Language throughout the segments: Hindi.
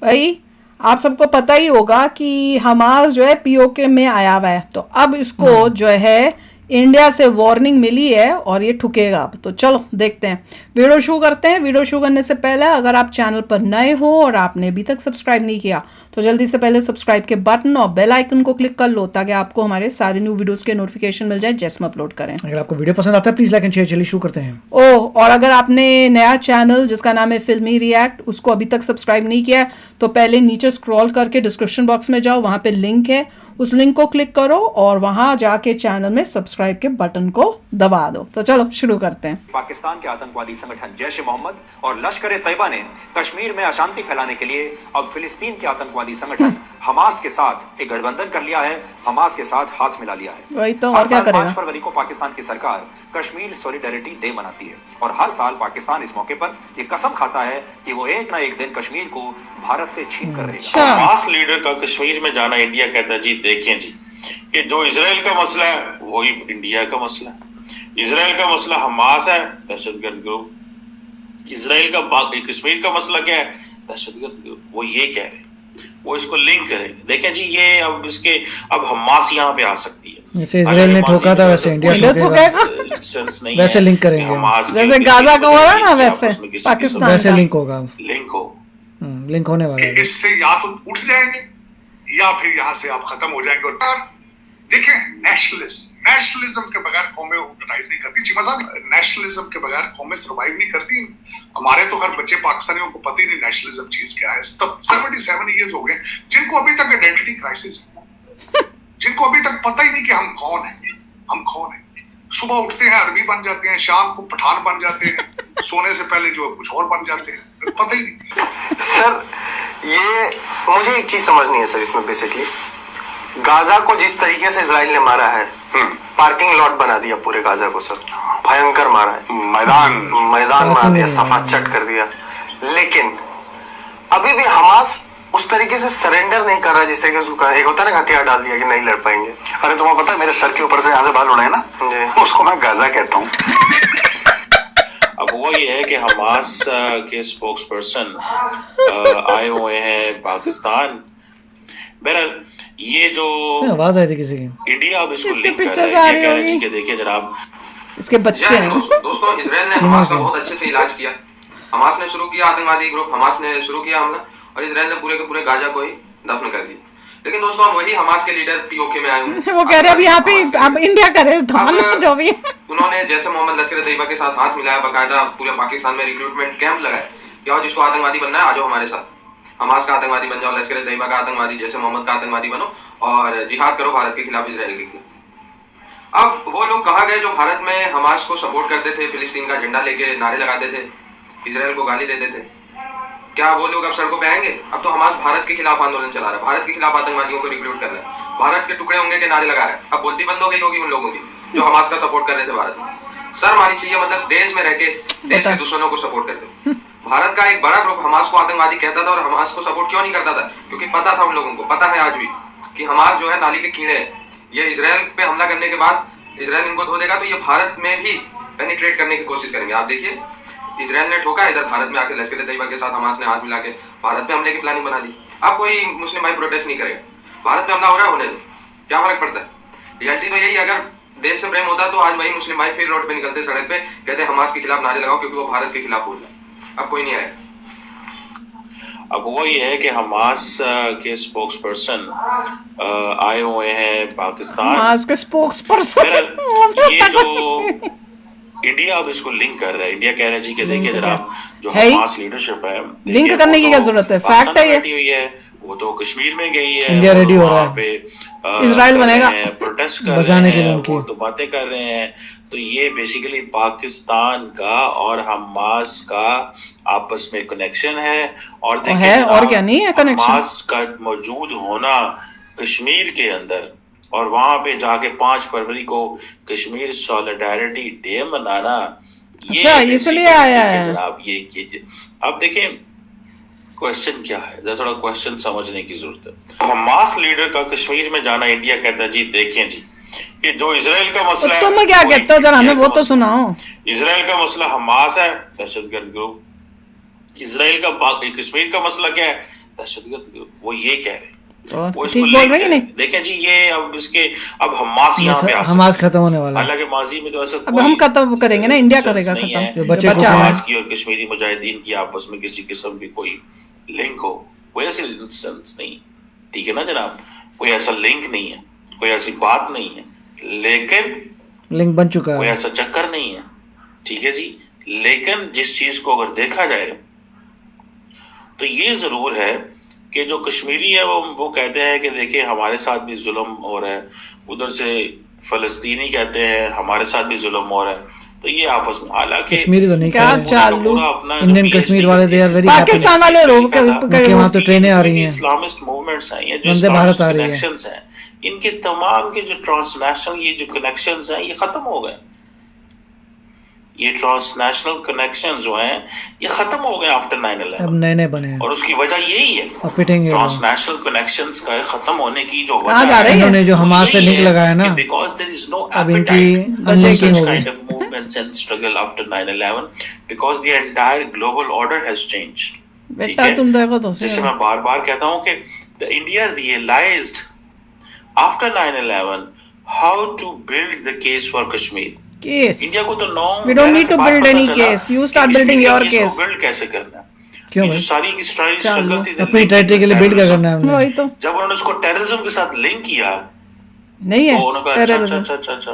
भाई आप सबको पता ही होगा कि हमास जो है पीओके में आया हुआ है, तो अब इसको जो है इंडिया से वार्निंग मिली है और ये ठुकेगा अब। तो चलो देखते हैं, वीडियो शुरू करते हैं। वीडियो शुरू करने से पहले अगर आप चैनल पर नए हो और आपने अभी तक सब्सक्राइब नहीं किया तो जल्दी से पहले सब्सक्राइब के बटन और बेल आइकन को क्लिक कर लो ताकि आपको हमारे सारे न्यू वीडियोस के नोटिफिकेशन मिल जाए जैसे हम अपलोड करें। अगर आपको वीडियो पसंद आता है प्लीज लाइक एंड शेयर। चलिए शुरू करते हैं। और अगर आपने नया चैनल जिसका नाम है फिल्मी रिएक्ट उसको अभी तक सब्सक्राइब नहीं किया है तो पहले नीचे स्क्रॉल करके डिस्क्रिप्शन बॉक्स में जाओ, वहां पे लिंक है, उस लिंक को क्लिक करो और वहां जाके चैनल में सब्सक्राइब के बटन को दबा दो। तो चलो शुरू करते हैं। पाकिस्तान के आतंकवादी संगठन जैश ए मोहम्मद और लश्कर तैयबा ने कश्मीर में अशांति फैलाने के लिए अब फिलिस्तीन के आतंकवादी संगठन हमास के साथ एक गठबंधन कर लिया है, हमास के साथ हाथ मिला लिया है। वही तो, और क्या करेगा। 5 फरवरी को पाकिस्तान की सरकार कश्मीर सॉलिडेरिटी डे मनाती है और हर साल पाकिस्तान इस मौके पर ये कसम खाता है कि वो एक ना एक दिन कश्मीर को भारत से छीन कर रहेगा। हमास लीडर का कश्मीर में जाना, इंडिया कहता है जी देखें जी कि जो इजराइल का मसला है वही इंडिया का मसला है। इजराइल का मसला हमास है, दहशतगर्द ग्रुप। इजराइल का कश्मीर का मसला क्या है, दहशतगर्द ग्रुप। वो ये कह रहे, वो इसको लिंक करेंगे। देखें जी ये अब हमास यहाँ पे आ सकती है। जैसे इजराइल ने ठोका था वैसे इंडिया ठोकेगा, वैसे लिंक करेंगे। जैसे गाजा का हुआ ना वैसे पाकिस्तान वैसे लिंक होगा, लिंक होने वाला है। इससे या तो उठ जाएंगे या फिर यहाँ से आप खत्म हो जाएंगे। और देखें नेशनलिज्म के बगैर कौमें ऑर्गेनाइज नहीं करती। नेशनलिज्म के बगैर कौमें सर्वाइव नहीं करती। हमारे तो हर बच्चे पाकिस्तानियों को पता ही नहीं नेशनलिज्म चीज क्या है। 77 ईयर्स हो गए जिनको अभी तक आइडेंटिटी क्राइसिस है, जिनको अभी तक पता ही नहीं कि हम कौन है। सुबह उठते हैं अरबी बन जाते हैं, शाम को पठान बन जाते हैं, सोने से पहले जो कुछ और बन जाते हैं, पता ही नहीं। सर ये मुझे एक चीज समझनी है सर, इसमें बेसिकली गाजा को जिस तरीके से इजराइल ने मारा है, पार्किंग लॉट बना दिया पूरे गाजा को सर, भयंकर मारा है, मैदान बना दिया, सफा चट कर दिया। लेकिन अभी भी हमास उस तरीके से सरेंडर नहीं कर रहा जिस तरीके से एक होता है ना, हथियार डाल दिया कि नहीं लड़ पाएंगे। अरे तुम्हें पता है मेरे सर के ऊपर से यहाँ से बाल उड़े ना, उसको मैं गाजा कहता हूँ। अब वो ये है कि हमास के स्पोक्स पर्सन आए हुए हैं पाकिस्तान। बहरहाल ये जो आवाज आई थी किसी की, इंडिया अब इसको लिंक कर रहा है, ये कह रहे हैं कि देखिए जनाब इसके बच्चे हैं। दोस्तों इजराइल ने हमास का बहुत अच्छे से इलाज किया। हमास ने शुरू किया, आतंकवादी ग्रुप हमास ने शुरू किया हमला और इजराइल ने पूरे के पूरे गाजा को ही दफन कर दिया। लेकिन दोस्तों अब वही हमास के लीडर पीओके में आए हुए वो कह रहे अब यहाँ पे अब इंडिया करे दफन जो भी है। उन्होंने जैसे मोहम्मद लश्कर तैयबा के साथ हाथ मिलाया, बकायदा पूरे पाकिस्तान में रिक्रूटमेंट कैंप लगाए कि आओ जिसको आतंकवादी बनना है आ जाओ हमारे साथ, हमास का आतंकवादी बन जाओ, लश्कर तैयबा का आतंकवादी, जैसे मोहम्मद का आतंकवादी बनो और जिहाद करो भारत के खिलाफ, इजराइल के खिलाफ। अब वो लोग कहाँ गए जो भारत में हमास को सपोर्ट करते थे, फिलिस्तीन का झंडा लेके नारे लगाते थे, इजराइल को गाली देते थे? क्या वो लोग अब सड़कों पे आएंगे? अब तो हमास भारत के खिलाफ आंदोलन चला रहा है, भारत के खिलाफ आतंकवादियों को रिक्रूट कर रहा है, भारत के टुकड़े होंगे के नारे लगा रहा है। अब बोलती बंद हो गई होगी उन लोगों की जो हमास का सपोर्ट कर रहे थे भारत में। शर्म आनी चाहिए, मतलब देश में रह के देश के दुश्मनों को सपोर्ट करते। भारत का एक बड़ा ग्रुप हमास को आतंकवादी कहता था और हमास को सपोर्ट क्यों नहीं करता था? क्योंकि पता था उन लोगों को, पता है आज भी कि हमास जो है नाली के कीड़े हैं। ये इजराइल पे हमला करने के बाद इजराइल इनको धो देगा तो ये भारत में भी पेनिट्रेट करने की कोशिश करेंगे। आप देखिए इजराइल ने ठोका, इधर भारत में आके लश्कर तैयबा के साथ हमास ने हाथ मिला के भारत पे हमले की प्लानिंग बना ली। अब कोई मुस्लिम भाई प्रोटेस्ट नहीं करेगा, भारत पे हमला हो रहा है, होने दो, क्या फर्क पड़ता है। रियलिटी तो यही है, अगर देश से प्रेम होता तो आज वही मुस्लिम भाई फिर रोड पे निकलते, सड़क पे कहते हमास के खिलाफ नारे लगाओ क्योंकि वो भारत के खिलाफ बोल रहा है। अब कोई नहीं आएगा। अब वो ये है कि हमास के स्पोक्स पर्सन आए हुए हैं पाकिस्तान। हमास के स्पोक्स पर्सन ये जो इंडिया अब इसको लिंक कर रहा है, इंडिया कह रहा है जी कि देखिए जनाब जो हमास लीडरशिप है, लिंक करने की क्या जरूरत है, फैक्ट है ये। वो तो कश्मीर में गई है, इंडिया रेडी हो रहा है, इजराइल बनेगा, प्रोटेस्ट कर रहे हैं, वो तो बातें कर रहे हैं। तो ये बेसिकली पाकिस्तान का और हमास का आपस में कनेक्शन है। और है और क्या नहीं है कनेक्शन। हमास का मौजूद होना कश्मीर के अंदर और वहां पे जाके 5 फरवरी को कश्मीर सॉलिडेरिटी डे मनाना, ये इसलिए आया है जनाब। ये कीजिए, अब देखें क्वेश्चन क्या है, थोड़ा क्वेश्चन समझने की जरूरत है। हमास लीडर का कश्मीर में जाना, इंडिया कहता है जी देखें जी कि जो इजराइल का मसला है, तुम क्या कहते हो जरा हमें वो तो सुनाओ। इजराइल का मसला हमास है, दहशतगर्द ग्रुप। इजराइल का कश्मीर का मसला क्या है, दहशतगर्द ग्रुप, वो ये कह रहे हैं, तो वो ठीक इसको बोल लिंक रही है नहीं? देखें जी, ये अब इसके अब हमास यहाँ पे आ सकता हमास खत्म होने वाला है। हालांकि माजी में तो ऐसा अब हम खत्म करेंगे ना, इंडिया सेंस करेगा नहीं खत्म, है जो जो बचे बचा कुछ है। हमास की और कश्मीरी मुजाहिदीन की आपस में किसी किस्म की कोई लिंक हो, कोई ऐसी इंस्टेंस नहीं, ठीक है ना जनाब, कोई ऐसा लिंक नहीं है, कोई ऐसी बात नहीं है, लेकिन लिंक बन चुका कोई है। ऐसा चक्कर नहीं है, ठीक है जी। लेकिन जिस चीज को अगर देखा जाए तो ये जरूर है कि जो कश्मीरी है वो कहते हैं कि देखिए हमारे साथ भी जुल्म हो रहा है, उधर से फलस्तीनी कहते हैं हमारे साथ भी जुल्म हो रहा है, तो ये आपस में, हालांकि कश्मीरी तो नहीं क्या कह रहे हैं। चालू इंडियन कश्मीर वाले दे आर वेरी पाकिस्तान वाले रोक उनके वहाँ तो ट्रेनें आ रही हैं, इस्लामिस्ट मूवमेंट्स हैं, ये जो वंदे भारत आ रही है। कनेक्शंस हैं, इनके तमाम के जो ट्रांसनेशनल ये जो कनेक्शंस हैं ये खत्म हो गए। ये ट्रांसनेशनल कनेक्शन जो हैं ये खत्म हो गए आफ्टर 9/11, अब नए नए बने हैं और उसकी वजह यही है, अब पिटेंगे वो। ट्रांसनेशनल कनेक्शंस का खत्म होने की जो कहाँ वजह जा रहे हैं? इन्होंने जो हमास से लिंक लगाया ना, बिकॉज देयर इज नो अब इनकी appetite अनलिंकिंग such हो गई। kind of movements and struggle after 9/11 because the entire global order has changed। बेटा तुम देखो तो जैसे मैं बार बार कहता हूँ कि the India realized after 9/11 how to build the case for Kashmir। Case, India को तो 9 We don't need to build any case. You start building your case. Build कैसे करना है, क्यों ये भाई? जो सारी की स्ट्रगल थी अपनी टेरिटरी के लिए बिल्ड क्या करना है हमने? वही तो जब उन्होंने उसको टेररिज्म के साथ लिंक किया नहीं है तो उन्होंने कहा terrorism। अच्छा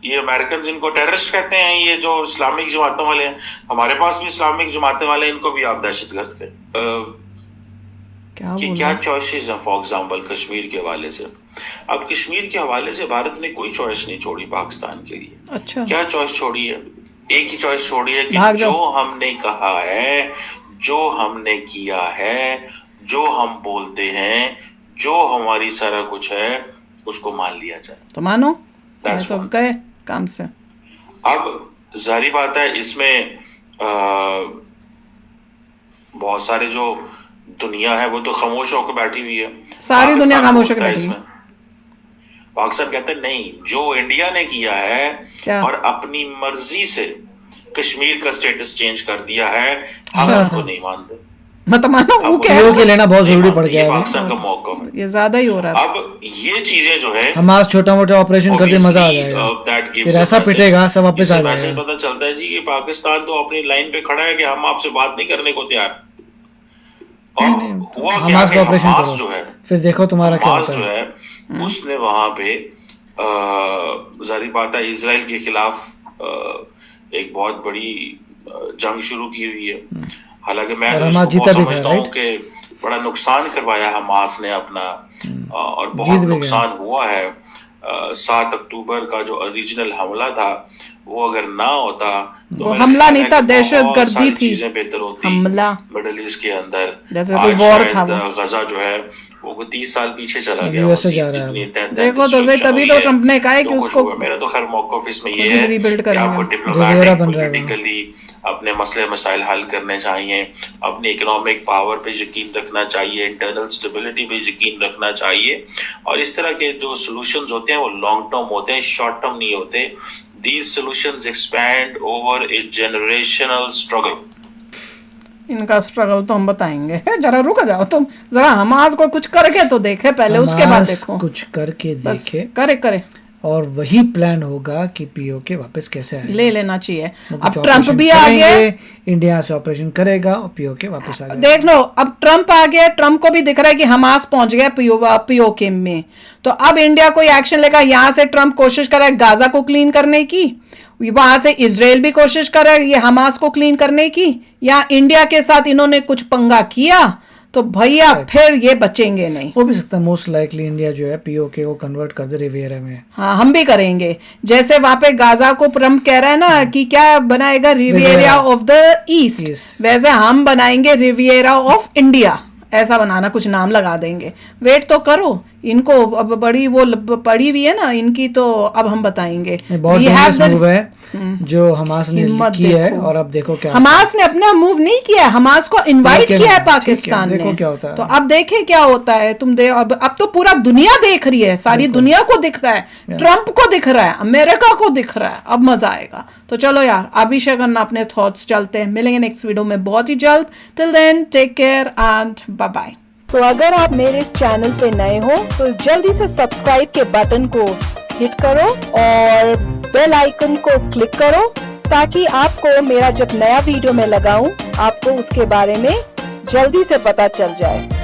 ये अमेरिकन इनको टेररिस्ट कहते हैं, ये जो इस्लामिक जमातों वाले हैं, हमारे पास भी इस्लामिक जमातें वाले हैं, इनको भी आप दहशतगर्द कहें। क्या कि बोल क्या रहे हैं? चॉइसेस हैं फॉर एग्जांपल कश्मीर के हवाले से। अब कश्मीर के हवाले से भारत ने कोई चॉइस नहीं छोड़ी पाकिस्तान के लिए। अच्छा क्या चॉइस छोड़ी है? एक ही चॉइस छोड़ी है कि भाग जाओ। जो हमने कहा है, जो हमने किया है, जो हम बोलते हैं, जो हमारी सारा कुछ है, उसको मान लिया जाए। तो मानो That's मैं तो one। गए काम से। अब जारी बात है इसमें बहुत सारे जो दुनिया है वो तो खामोश होकर बैठी हुई है, सारी दुनिया पाकिस्तान खामोश होकर बोलता है बैठी है। इसमें। पाकिस्तान कहते हैं नहीं, जो इंडिया ने किया है क्या? और अपनी मर्जी से कश्मीर का स्टेटस चेंज कर दिया है, हम अच्छा। उसको नहीं मानते। मैं तो मानो वो हम क्या पीओके है? लेना बहुत नहीं जरूरी मानते, पड़ गया ये है पाकिस्तान का मौक़िफ़ है। ये ज्यादा ही हो रहा है। अब ये चीजें जो है हमास छोटा मोटा ऑपरेशन कर दे मजा आ obviously, जाएगा, that gives फिर a ऐसा message। पिटेगा सब वापस इससे आ मैसेज जाएगा। पता चलता है जी कि पाकिस्तान तो अपनी लाइन पे खड़ा है कि हम आपसे बात नहीं करने को तैयार। और हुआ क्या हमास कि का ऑपरेशन हमास करो, जो है, फिर देखो तुम्हारा क्या हमास होता जो है। है उसने वहां पे जारी बात है इजराइल के खिलाफ एक बहुत बड़ी जंग शुरू की हुई है। हालांकि मैं और तो हमास इसको जीता बहुत भी था, समझता हूँ राइट? कि बड़ा नुकसान करवाया हमास ने अपना, और जीत बहुत भी गए। नुकसान हुआ है। 7 अक्टूबर का जो ओरिजिनल हमला था वो अगर ना होता तो वो मेरा हमला ख्याल नहीं है था, कि बहुत दहशतगर्दी सारी थी। चीजें बेहतर होती हमला। मिडल ईस्ट के अंदर। जैसे आज कोई वॉर शायद था वो। गजा जो है वो 30 साल पीछे चला अब गया। यूएसए वो जा रहा है जितनी अब। टेंथ देखो तो सही, डिस्ट्रक्शन तभी हुई तो है, ट्रम्प ने कहा है जो कि कुछ उसको हुआ। मेरा तो खैर मौक़िफ़ इसमें खुद ये ही है rebuild कि करेंगे। आपको रिवेरा डिप्लोमेटिक बन रहा है वो। पॉलिटिकली अपने मसले मसाइल हल करने चाहिए, अपनी इकोनॉमिक पावर पे यकीन रखना चाहिए, इंटरनल स्टेबिलिटी पे यकीन रखना चाहिए, और इस तरह के जो सॉल्यूशंस होते हैं वो लॉन्ग टर्म होते हैं, शॉर्ट टर्म नहीं होते। These solutions expand over a generational struggle। इनका स्ट्रगल तो हम बताएंगे। जरा रुक जाओ तुम, जरा हमास को कुछ करके तो देखे पहले, उसके बाद हमास देखो। कुछ करके बस देखे, करे और वही प्लान होगा कि पीओके वापस कैसे आएगा। ले लेना चाहिए। वो अब कुछ ट्रम्प ऑपरेशन भी आ गया, करेंगे, इंडिया से ऑपरेशन करेगा और पीओके वापस आ जाएगा। देख लो अब ट्रम्प आ गया, ट्रम्प को भी दिख रहा है कि हमास पहुंच गया पीओके में। तो अब इंडिया कोई एक्शन लेगा। यहाँ से ट्रम्प कोशिश कर रहा है गाजा को क्लीन करने की, वहां से इजराइल भी कोशिश कर रहा है ये हमास को क्लीन करने की, या इंडिया के साथ इन्होंने कुछ पंगा किया तो भैया फिर ये बचेंगे नहीं। हो भी सकता है मोस्ट लाइकली इंडिया जो है पीओके को कन्वर्ट कर दे रिवियरा में। हाँ हम भी करेंगे, जैसे वहां पे गाजा को ट्रम्प कह रहा है ना कि क्या बनाएगा रिवियरा ऑफ द ईस्ट, वैसे हम बनाएंगे रिवियरा ऑफ इंडिया। ऐसा बनाना, कुछ नाम लगा देंगे। वेट तो करो, इनको अब बड़ी वो पड़ी हुई है ना इनकी, तो अब हम बताएंगे। बहुत We have dangerous the- move है जो हमास ने हिम्मत की है, देखो। और अब देखो क्या हमास ने अपना मूव नहीं किया है, हमास को इनवाइट ठीक है, किया है ठीक है, पाकिस्तान देखो ने। क्या होता है। तो अब देखे क्या होता है। तुम अब तो पूरा दुनिया देख रही है, सारी दुनिया को दिख रहा है, ट्रम्प को दिख रहा है, अमेरिका को दिख रहा है। अब मजा आएगा। तो चलो यार, अभी शेयर करना अपने थॉट्स। चलते हैं, मिलेंगे नेक्स्ट वीडियो में बहुत ही जल्द। Till then take care and bye bye. तो अगर आप मेरे इस चैनल पे नए हो तो जल्दी से सब्सक्राइब के बटन को हिट करो और बेल आइकन को क्लिक करो ताकि आपको मेरा जब नया वीडियो मैं लगाऊं आपको उसके बारे में जल्दी से पता चल जाए।